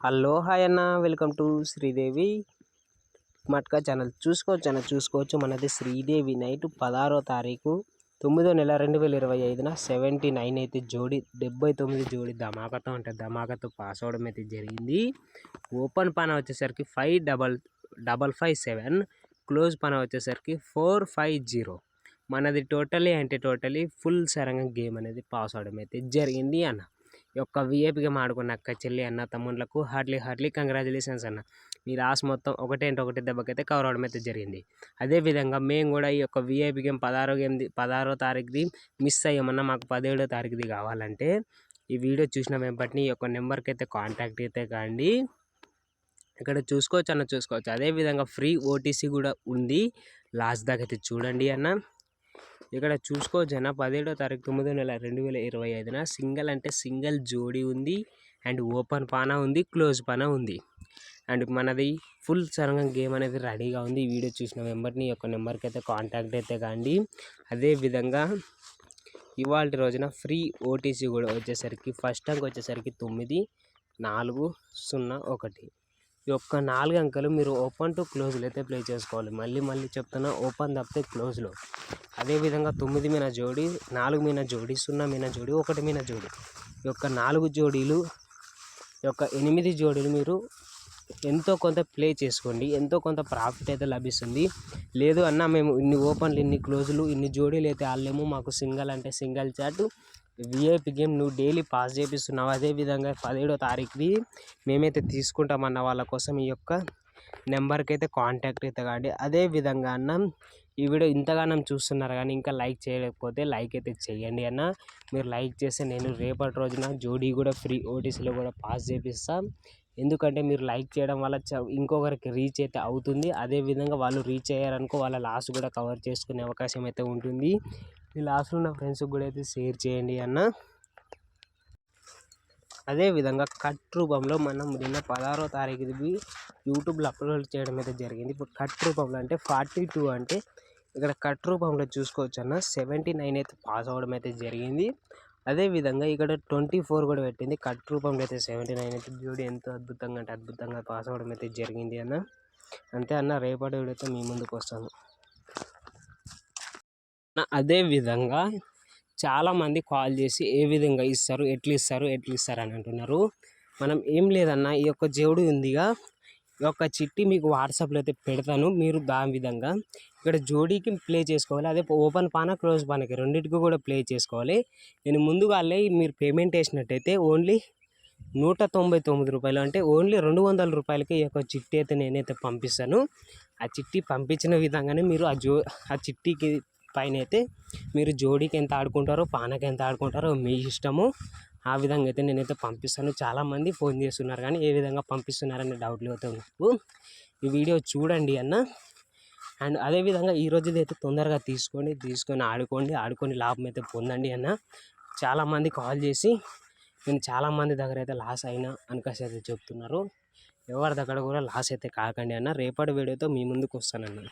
Hello hi అన్న, welcome to Sridevi matka channel. చూసుకోవచ్చు మనది శ్రీదేవి నైట్ 16వ తారీఖు 9వ నెల 2025 79 అయితే జోడి 79 జోడి ధమాకాతో అంటే ధమాకాతో పాస్ అవడం అయితే జరిగింది. ఓపెన్ పైన వచ్చేసరికి 5557, క్లోజ్ పైన వచ్చేసరికి 450. మనది టోటలీ ఫుల్ సరంగా గేమ్ అనేది పాస్ అవడం అయితే జరిగింది అన్న. ఈ యొక్క విఐపి గేమ్ ఆడుకున్న అక్క చెల్లి అన్న తమ్ముళ్ళకు హార్ట్లీ కంగ్రాచులేషన్స్ అన్న. మీ లాస్ మొత్తం ఒకటి దెబ్బకైతే కవర్ అవడం అయితే జరిగింది. అదేవిధంగా మేము కూడా ఈ యొక్క విఐపి గేమ్ 16వ తారీఖుది మిస్ అయ్యామన్నా. మాకు 17వ తారీఖుది కావాలంటే ఈ వీడియో చూసిన వెంబటిని ఈ యొక్క నెంబర్కి అయితే కాంటాక్ట్ అయితే కాండి. ఇక్కడ చూసుకోవచ్చు. అదేవిధంగా ఫ్రీ ఓటీసీ కూడా ఉంది. లాస్ట్ దాకా అయితే చూడండి అన్న. ఇక్కడ చూసుకోవచ్చు అన్న, 17వ తారీఖు 9వ నెల 2025 సింగిల్ అంటే సింగిల్ జోడీ ఉంది. అండ్ ఓపెన్ పానా ఉంది, క్లోజ్ పానా ఉంది. అండ్ మనది ఫుల్ సరంగా గేమ్ అనేది రెడీగా ఉంది. ఈ వీడియో చూసిన వెంబటిని ఈ యొక్క నెంబర్కి అయితే కాంటాక్ట్ అయితే కాండి. అదేవిధంగా ఇవాళ రోజున ఫ్రీ ఓటీసీ కూడా వచ్చేసరికి ఫస్ట్ అంక్ వచ్చేసరికి 9401. ఈ యొక్క 4 అంకెలు మీరు ఓపెన్ టు క్లోజ్లో అయితే ప్లే చేసుకోవాలి. మళ్ళీ చెప్తున్నా, ఓపెన్ తప్పితే క్లోజ్లో. అదేవిధంగా 9 మీన జోడి, 4 మీన జోడి, 0 మీన జోడి, 1 మీన జోడి. ఈ యొక్క 4 జోడీలు, ఈ యొక్క 8 జోడీలు మీరు ఎంతో కొంత ప్లే చేసుకోండి. ఎంతో కొంత ప్రాఫిట్ అయితే లభిస్తుంది. లేదు అన్న మేము ఇన్ని ఓపెన్లు, ఇన్ని క్లోజులు, ఇన్ని జోడీలు అయితే ఆడలేము, మాకు సింగిల్ అంటే సింగిల్ చాట్ విఐపి గేమ్ నువ్వు డైలీ పాస్ చేపిస్తున్నావు. అదేవిధంగా 17వ తారీఖుది మేమైతే తీసుకుంటామన్న వాళ్ళ కోసం ఈ యొక్క నెంబర్కి అయితే కాంటాక్ట్ అయితే కాండి. అదేవిధంగా అన్న, ఈ వీడియో ఇంతగానం చూస్తున్నారు కానీ ఇంకా లైక్ చేయలేకపోతే లైక్ అయితే చేయండి అన్న. మీరు లైక్ చేస్తే నేను రేపటి రోజున జోడీ కూడా ఫ్రీ ఓటీసీలో కూడా పాస్ చేపిస్తాం. ఎందుకంటే మీరు లైక్ చేయడం వల్ల ఇంకొకరికి రీచ్ అయితే అవుతుంది. అదేవిధంగా వాళ్ళు రీచ్ అయ్యారనుకో వాళ్ళ లాస్ కూడా కవర్ చేసుకునే అవకాశం అయితే ఉంటుంది. ఈ లాస్లో ఉన్న ఫ్రెండ్స్కి కూడా అయితే షేర్ చేయండి అన్న. అదేవిధంగా కట్ రూపంలో మనం నిన్న 16వ తారీఖుది యూట్యూబ్లో అప్లోడ్ చేయడం అయితే జరిగింది. ఇప్పుడు కట్ రూపంలో అంటే 42 అంటే ఇక్కడ కట్ రూపంలో చూసుకోవచ్చు అన్న. 79 అయితే పాస్ అవ్వడం అయితే జరిగింది. అదేవిధంగా ఇక్కడ 24 కూడా పెట్టింది. కట్ రూపంలో అయితే 79 అయితే జోడి ఎంతో అద్భుతంగా పాస్ అవ్వడం అయితే జరిగింది అన్న. అంతే అన్న, రేపటి వీడియోతో మీ ముందుకు వస్తాను. అదేవిధంగా చాలామంది కాల్ చేసి ఏ విధంగా ఇస్తారు, ఎట్లా ఇస్తారు అని అంటున్నారు. మనం ఏం లేదన్నా, ఈ యొక్క జోడి ఉందిగా, ఈ యొక్క చిట్టి మీకు వాట్సాప్లో అయితే పెడతాను. మీరు దాని విధంగా ఇక్కడ జోడీకి ప్లే చేసుకోవాలి. అదే ఓపెన్ పాన, క్లోజ్ పానకి రెండింటికి కూడా ప్లే చేసుకోవాలి. నేను ముందుగానే మీరు పేమెంట్ వేసినట్టయితే ఓన్లీ 199 రూపాయలు అంటే ఓన్లీ 200 రూపాయలకి ఈ యొక్క చిట్టి అయితే నేనైతే పంపిస్తాను. ఆ చిట్టి పంపించిన విధంగానే మీరు ఆ చిట్టికి పైన అయితే మీరు జోడీకి ఎంత ఆడుకుంటారో, పానకి ఎంత ఆడుకుంటారో మీ ఇష్టము. ఆ విధంగా అయితే నేనైతే పంపిస్తాను. చాలామంది ఫోన్ చేస్తున్నారు కానీ ఏ విధంగా పంపిస్తున్నారనే డౌట్లు అయితే నాకు. ఈ వీడియో చూడండి అన్న. అండ్ అదేవిధంగా ఈ రోజుది అయితే తొందరగా తీసుకొని ఆడుకొని లాభం అయితే పొందండి అన్న. చాలామంది కాల్ చేసి నేను చాలామంది దగ్గర అయితే లాస్ అయినా అనుకాసి అయితే చెప్తున్నారు. ఎవరి దగ్గర కూడా లాస్ అయితే కాకండి అన్న. రేపటి వీడియోతో మీ ముందుకు వస్తానన్న.